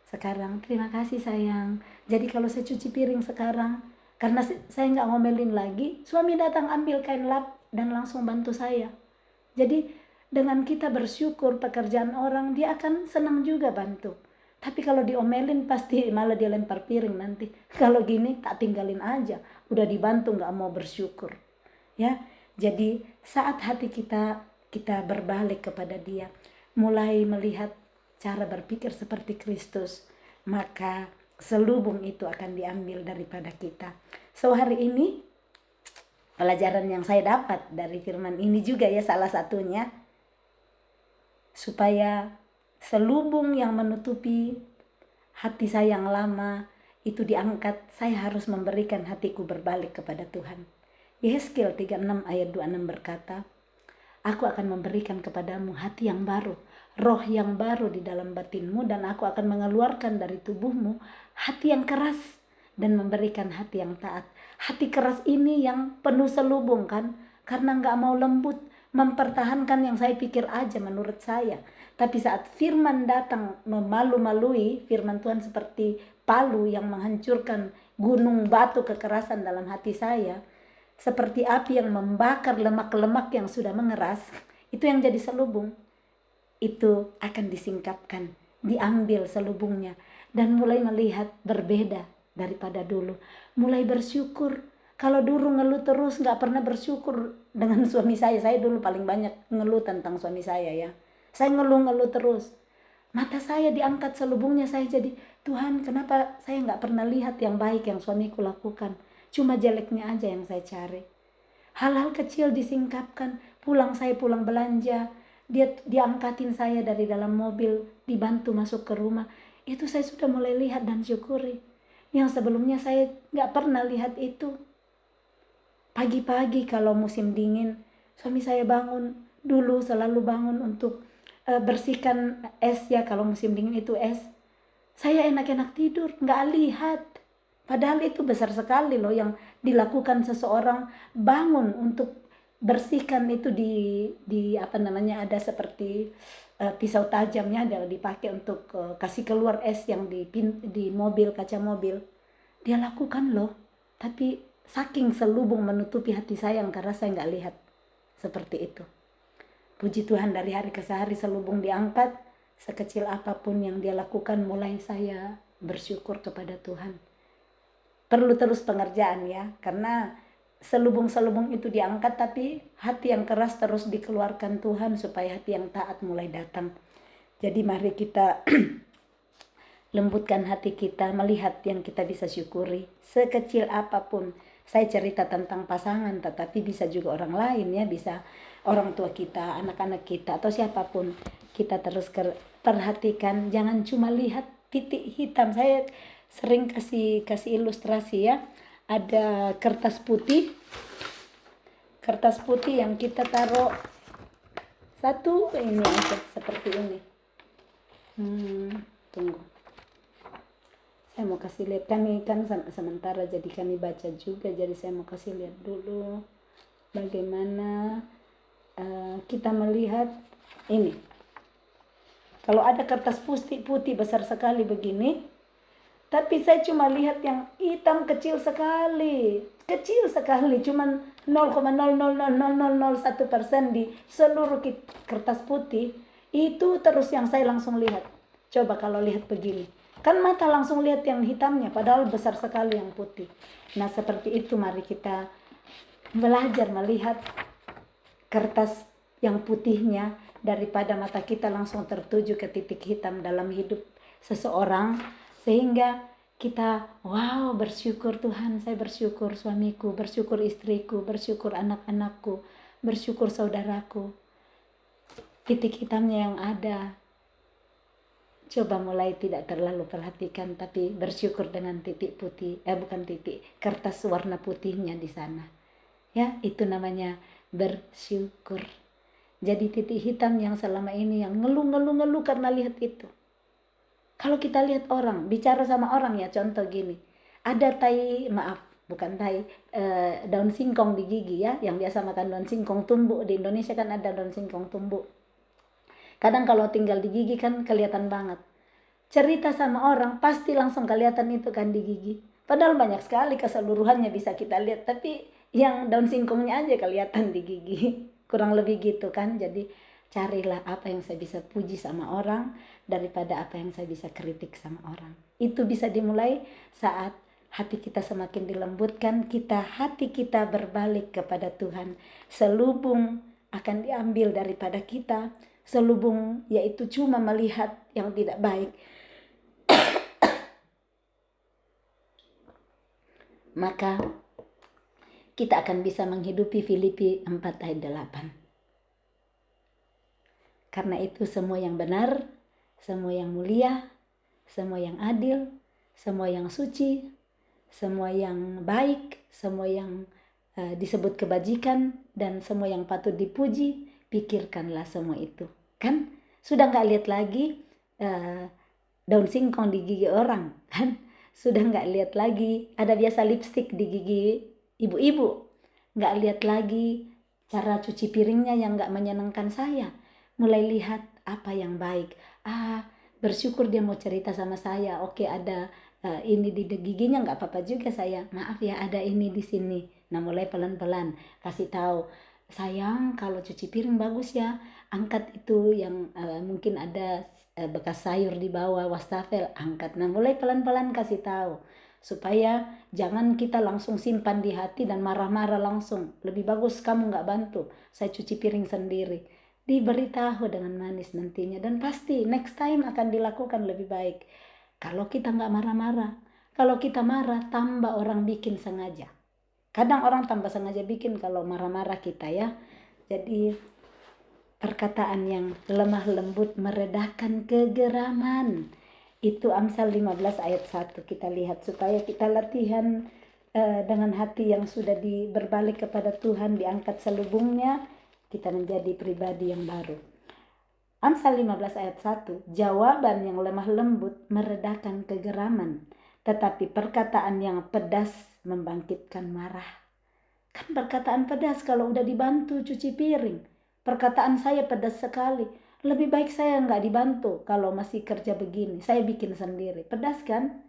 Sekarang terima kasih sayang. Jadi kalau saya cuci piring sekarang, karena saya nggak ngomelin lagi, suami datang ambil kain lap dan langsung bantu saya. Jadi dengan kita bersyukur pekerjaan orang, dia akan senang juga bantu. Tapi kalau diomelin pasti malah dia lempar piring nanti. Kalau gini tak tinggalin aja, udah dibantu nggak mau bersyukur. Ya, jadi saat hati kita berbalik kepada Dia, mulai melihat cara berpikir seperti Kristus, maka selubung itu akan diambil daripada kita. So hari ini pelajaran yang saya dapat dari firman ini juga ya, salah satunya supaya selubung yang menutupi hati saya yang lama itu diangkat, saya harus memberikan hatiku berbalik kepada Tuhan. Yehezkiel 36 ayat 26 berkata, aku akan memberikan kepadamu hati yang baru, roh yang baru di dalam batinmu, dan aku akan mengeluarkan dari tubuhmu hati yang keras dan memberikan hati yang taat. Hati keras ini yang penuh selubung kan, karena gak mau lembut, mempertahankan yang saya pikir aja menurut saya. Tapi saat firman datang memalu-malui, firman Tuhan seperti palu yang menghancurkan gunung batu kekerasan dalam hati saya, seperti api yang membakar lemak-lemak yang sudah mengeras, itu yang jadi selubung. Itu akan disingkapkan, diambil selubungnya, dan mulai melihat berbeda daripada dulu. Mulai bersyukur. Kalau dulu ngeluh terus, gak pernah bersyukur dengan suami saya dulu paling banyak ngeluh tentang suami saya ya. Saya ngeluh terus. Mata saya diangkat selubungnya, saya jadi, Tuhan kenapa saya gak pernah lihat yang baik yang suamiku lakukan. Cuma jeleknya aja yang saya cari. Hal-hal kecil disingkapkan. Saya pulang belanja, dia angkatin saya dari dalam mobil, dibantu masuk ke rumah. Itu saya sudah mulai lihat dan syukuri. Yang sebelumnya saya gak pernah lihat itu. Pagi-pagi kalau musim dingin, suami saya bangun, dulu selalu bangun untuk bersihkan es ya, kalau musim dingin itu es. Saya enak-enak tidur, gak lihat. Padahal itu besar sekali loh yang dilakukan seseorang, bangun untuk bersihkan itu di apa namanya, ada seperti pisau tajamnya ada dipakai untuk kasih keluar es yang di mobil, kaca mobil. Dia lakukan loh, tapi saking selubung menutupi hati saya karena saya nggak lihat seperti itu. Puji Tuhan, dari hari ke hari selubung diangkat, sekecil apapun yang dia lakukan mulai saya bersyukur kepada Tuhan. Perlu terus pengerjaan ya, karena selubung-selubung itu diangkat, tapi hati yang keras terus dikeluarkan Tuhan supaya hati yang taat mulai datang. Jadi mari kita lembutkan hati kita, melihat yang kita bisa syukuri sekecil apapun. Saya cerita tentang pasangan, tetapi bisa juga orang lain ya, bisa orang tua kita, anak-anak kita, atau siapapun. Kita terus perhatikan, jangan cuma lihat titik hitam. Saya sering kasih ilustrasi ya, ada kertas putih yang kita taruh satu ini aja seperti ini. Tunggu, saya mau kasih lihat, kami kan sementara jadi kami baca juga, jadi saya mau kasih lihat dulu bagaimana kita melihat ini. Kalau ada kertas putih besar sekali begini, tapi saya cuma lihat yang hitam kecil sekali, cuman 0,0000001% di seluruh kertas putih, itu terus yang saya langsung lihat. Coba kalau lihat begini, kan mata langsung lihat yang hitamnya, padahal besar sekali yang putih. Nah seperti itu, mari kita belajar melihat kertas yang putihnya daripada mata kita langsung tertuju ke titik hitam dalam hidup seseorang, sehingga kita bersyukur Tuhan, saya bersyukur suamiku, bersyukur istriku, bersyukur anak-anakku, bersyukur saudaraku. Titik hitamnya yang ada, coba mulai tidak terlalu perhatikan, tapi bersyukur dengan titik putih, kertas warna putihnya di sana. Ya, itu namanya bersyukur. Jadi titik hitam yang selama ini yang ngeluh karena lihat itu. Kalau kita lihat orang, bicara sama orang ya, contoh gini, ada daun singkong di gigi ya, yang biasa makan daun singkong tumbuk, di Indonesia kan ada daun singkong tumbuk. Kadang kalau tinggal di gigi kan kelihatan banget. Cerita sama orang pasti langsung kelihatan itu kan di gigi. Padahal banyak sekali keseluruhannya bisa kita lihat, tapi yang daun singkongnya aja kelihatan di gigi. Kurang lebih gitu kan. Jadi carilah apa yang saya bisa puji sama orang daripada apa yang saya bisa kritik sama orang. Itu bisa dimulai saat hati kita semakin dilembutkan, hati kita berbalik kepada Tuhan. Selubung akan diambil daripada kita. Selubung yaitu cuma melihat yang tidak baik. maka kita akan bisa menghidupi Filipi 4 ayat 8. Karena itu semua yang benar, semua yang mulia, semua yang adil, semua yang suci, semua yang baik, semua yang disebut kebajikan, dan semua yang patut dipuji, pikirkanlah semua itu. Kan? Sudah nggak lihat lagi daun singkong di gigi orang, kan? Sudah nggak lihat lagi ada biasa lipstik di gigi ibu-ibu. Nggak lihat lagi cara cuci piringnya yang nggak menyenangkan saya. Mulai lihat apa yang baik. Bersyukur dia mau cerita sama saya. Oke, ada ini di giginya, nggak apa-apa juga saya. Maaf ya, ada ini di sini. Nah, mulai pelan-pelan kasih tahu. Sayang, kalau cuci piring bagus ya. Angkat itu yang mungkin ada bekas sayur di bawah, wastafel, angkat. Nah, mulai pelan-pelan kasih tahu. Supaya jangan kita langsung simpan di hati dan marah-marah langsung. Lebih bagus kamu nggak bantu, saya cuci piring sendiri. Diberitahu dengan manis nantinya, dan pasti next time akan dilakukan lebih baik. Kalau kita nggak marah-marah, kalau kita marah tambah orang bikin sengaja. Kadang orang tambah sengaja bikin kalau marah-marah kita ya. Jadi perkataan yang lemah lembut meredakan kegeraman. Itu Amsal 15 ayat 1 kita lihat, supaya kita latihan dengan hati yang sudah berbalik kepada Tuhan, diangkat selubungnya, kita menjadi pribadi yang baru. Amsal 15 ayat 1, jawaban yang lemah lembut meredakan kegeraman, tetapi perkataan yang pedas membangkitkan marah. Kan perkataan pedas kalau udah dibantu cuci piring. Perkataan saya pedas sekali. Lebih baik saya nggak dibantu kalau masih kerja begini. Saya bikin sendiri. Pedas kan?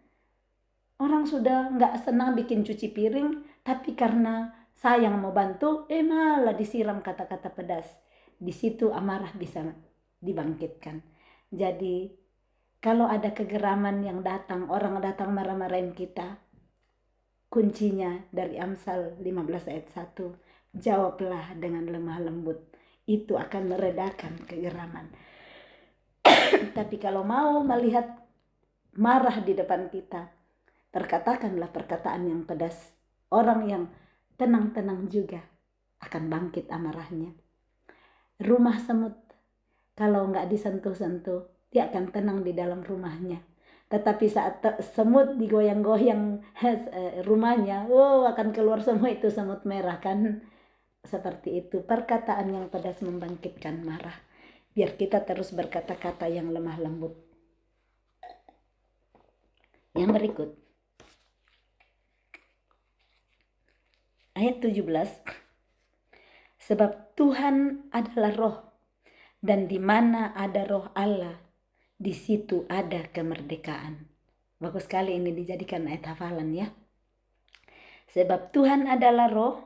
Orang sudah nggak senang bikin cuci piring, tapi karena sayang mau bantu, malah disiram kata-kata pedas. Di situ amarah bisa dibangkitkan. Jadi kalau ada kegeraman yang datang, orang datang marah-marahin kita, kuncinya dari Amsal 15 ayat 1, jawablah dengan lemah lembut. Itu akan meredakan kegeraman. Tapi kalau mau melihat marah di depan kita, perkatakanlah perkataan yang pedas. Orang yang tenang-tenang juga akan bangkit amarahnya. Rumah semut, kalau nggak disentuh-sentuh, dia akan tenang di dalam rumahnya. Tetapi saat semut digoyang-goyang rumahnya, akan keluar semua itu semut merah kan. Seperti itu, perkataan yang pedas membangkitkan marah. Biar kita terus berkata-kata yang lemah lembut. Yang berikut, ayat 17. Sebab Tuhan adalah roh, dan di mana ada roh Allah, di situ ada kemerdekaan. Bagus sekali ini dijadikan ayat hafalan ya. Sebab Tuhan adalah roh,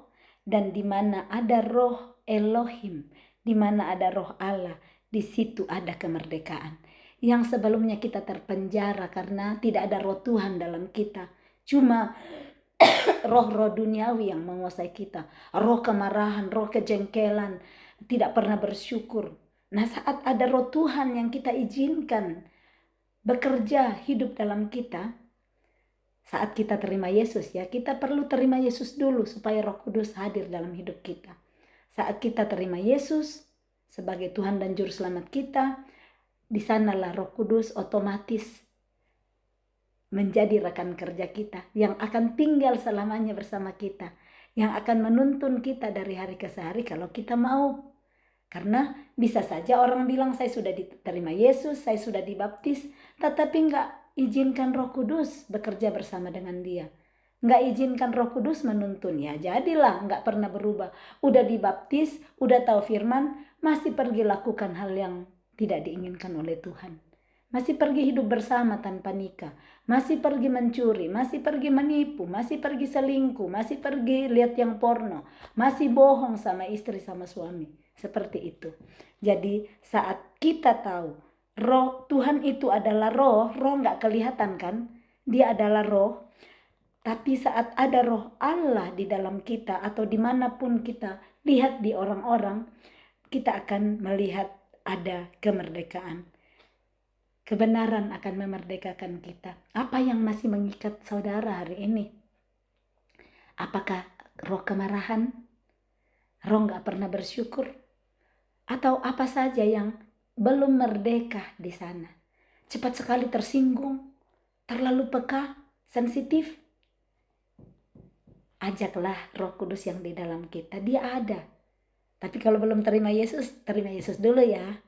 dan di mana ada roh Elohim, di mana ada roh Allah, di situ ada kemerdekaan. Yang sebelumnya kita terpenjara karena tidak ada roh Tuhan dalam kita. Cuma roh-roh duniawi yang menguasai kita. Roh kemarahan, roh kejengkelan, tidak pernah bersyukur. Nah, saat ada roh Tuhan yang kita izinkan bekerja hidup dalam kita, saat kita terima Yesus ya, kita perlu terima Yesus dulu supaya Roh Kudus hadir dalam hidup kita. Saat kita terima Yesus sebagai Tuhan dan Juru Selamat kita, di sanalah Roh Kudus otomatis menjadi rekan kerja kita yang akan tinggal selamanya bersama kita, yang akan menuntun kita dari hari ke hari kalau kita mau. Karena bisa saja orang bilang saya sudah diterima Yesus, saya sudah dibaptis, tetapi enggak izinkan Roh Kudus bekerja bersama dengan dia. Enggak izinkan Roh Kudus menuntun ya. Jadilah enggak pernah berubah. Udah dibaptis, udah tahu firman, masih pergi lakukan hal yang tidak diinginkan oleh Tuhan. Masih pergi hidup bersama tanpa nikah. Masih pergi mencuri, masih pergi menipu, masih pergi selingkuh, masih pergi lihat yang porno. Masih bohong sama istri sama suami. Seperti itu. Jadi saat kita tahu roh Tuhan itu adalah roh nggak kelihatan kan? Dia adalah roh. Tapi saat ada roh Allah di dalam kita atau dimanapun kita lihat di orang-orang, kita akan melihat ada kemerdekaan. Kebenaran akan memerdekakan kita. Apa yang masih mengikat saudara hari ini? Apakah roh kemarahan, roh gak pernah bersyukur, atau apa saja yang belum merdeka di sana? Cepat sekali tersinggung, terlalu peka, sensitif. Ajaklah Roh Kudus yang di dalam kita, dia ada. Tapi kalau belum terima Yesus dulu ya.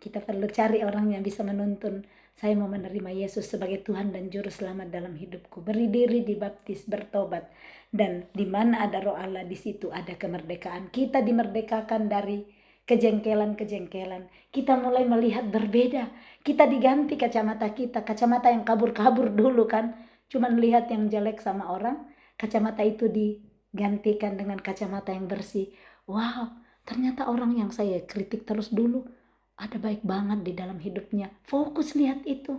Kita perlu cari orang yang bisa menuntun. Saya mau menerima Yesus sebagai Tuhan dan Juru Selamat dalam hidupku. Beri diri, dibaptis, bertobat. Dan di mana ada Roh Allah, di situ ada kemerdekaan. Kita dimerdekakan dari kejengkelan-kejengkelan. Kita mulai melihat berbeda. Kita diganti kacamata kita. Kacamata yang kabur-kabur dulu kan. Cuman lihat yang jelek sama orang. Kacamata itu digantikan dengan kacamata yang bersih. Wow, ternyata orang yang saya kritik terus dulu ada baik banget di dalam hidupnya. Fokus lihat itu.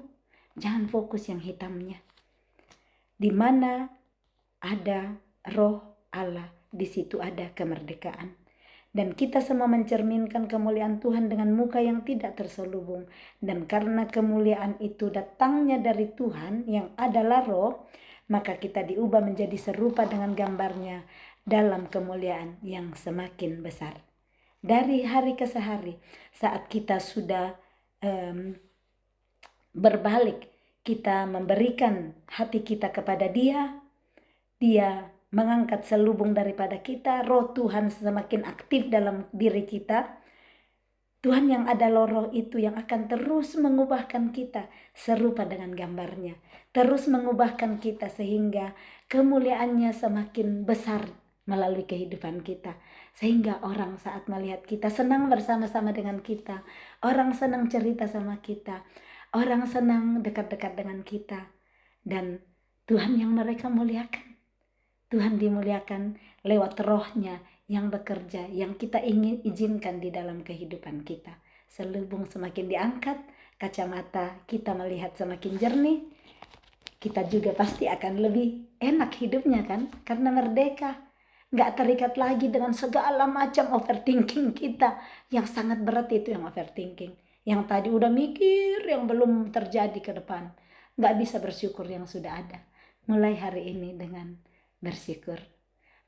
Jangan fokus yang hitamnya. Di mana ada Roh Allah, di situ ada kemerdekaan. Dan kita semua mencerminkan kemuliaan Tuhan dengan muka yang tidak terselubung. Dan karena kemuliaan itu datangnya dari Tuhan yang adalah Roh, maka kita diubah menjadi serupa dengan gambarnya dalam kemuliaan yang semakin besar. Dari hari ke hari, saat kita sudah berbalik, kita memberikan hati kita kepada Dia, Dia mengangkat selubung daripada kita, Roh Tuhan semakin aktif dalam diri kita. Tuhan yang adalah Roh itu yang akan terus mengubahkan kita serupa dengan gambarnya. Terus mengubahkan kita sehingga kemuliaannya semakin besar melalui kehidupan kita. Sehingga orang saat melihat kita senang bersama-sama dengan kita. Orang senang cerita sama kita. Orang senang dekat-dekat dengan kita. Dan Tuhan yang mereka muliakan. Tuhan dimuliakan lewat Roh-Nya yang bekerja, yang kita ingin izinkan di dalam kehidupan kita. Selubung semakin diangkat, kacamata kita melihat semakin jernih, kita juga pasti akan lebih enak hidupnya kan, karena merdeka. Nggak terikat lagi dengan segala macam overthinking kita, yang sangat berat itu yang overthinking. Yang tadi udah mikir yang belum terjadi ke depan, nggak bisa bersyukur yang sudah ada. Mulai hari ini dengan bersyukur.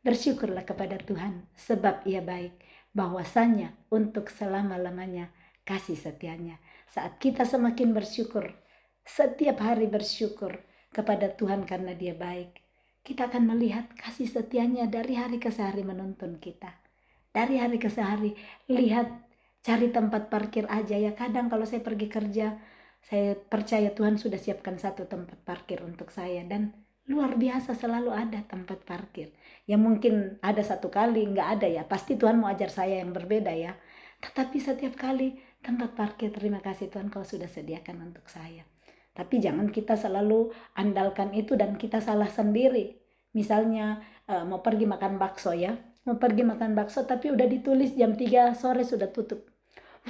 Bersyukurlah kepada Tuhan sebab Ia baik, bahwasanya untuk selama-lamanya kasih setianya. Saat kita semakin bersyukur, setiap hari bersyukur kepada Tuhan karena Dia baik, kita akan melihat kasih setianya dari hari ke hari menuntun kita. Dari hari ke hari, lihat cari tempat parkir aja ya. Kadang kalau saya pergi kerja, saya percaya Tuhan sudah siapkan satu tempat parkir untuk saya, dan luar biasa selalu ada tempat parkir. Ya mungkin ada satu kali nggak ada ya, pasti Tuhan mau ajar saya yang berbeda ya. Tetapi setiap kali tempat parkir, terima kasih Tuhan kau sudah sediakan untuk saya. Tapi jangan kita selalu andalkan itu dan kita salah sendiri. Misalnya mau pergi makan bakso ya, mau pergi makan bakso tapi udah ditulis jam 3 sore sudah tutup.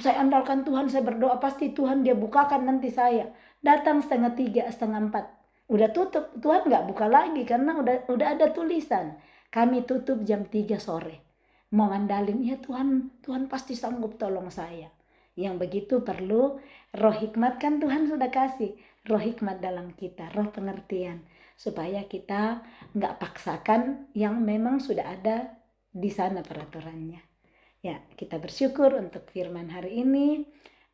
Saya andalkan Tuhan, saya berdoa pasti Tuhan Dia bukakan nanti saya. Datang 2:30, 3:30. Udah tutup, Tuhan nggak buka lagi karena udah ada tulisan. Kami tutup jam 3 sore. Mau ngandalin, ya Tuhan pasti sanggup tolong saya. Yang begitu perlu roh hikmat kan Tuhan sudah kasih. Roh hikmat dalam kita, roh pengertian. Supaya kita nggak paksakan yang memang sudah ada di sana peraturannya. Ya, kita bersyukur untuk firman hari ini.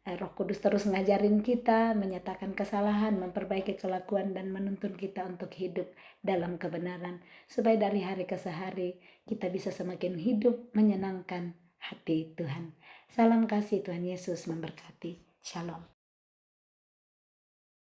Roh Kudus terus ngajarin kita, menyatakan kesalahan, memperbaiki kelakuan, dan menuntun kita untuk hidup dalam kebenaran. Supaya dari hari ke hari kita bisa semakin hidup menyenangkan hati Tuhan. Salam kasih, Tuhan Yesus memberkati. Shalom.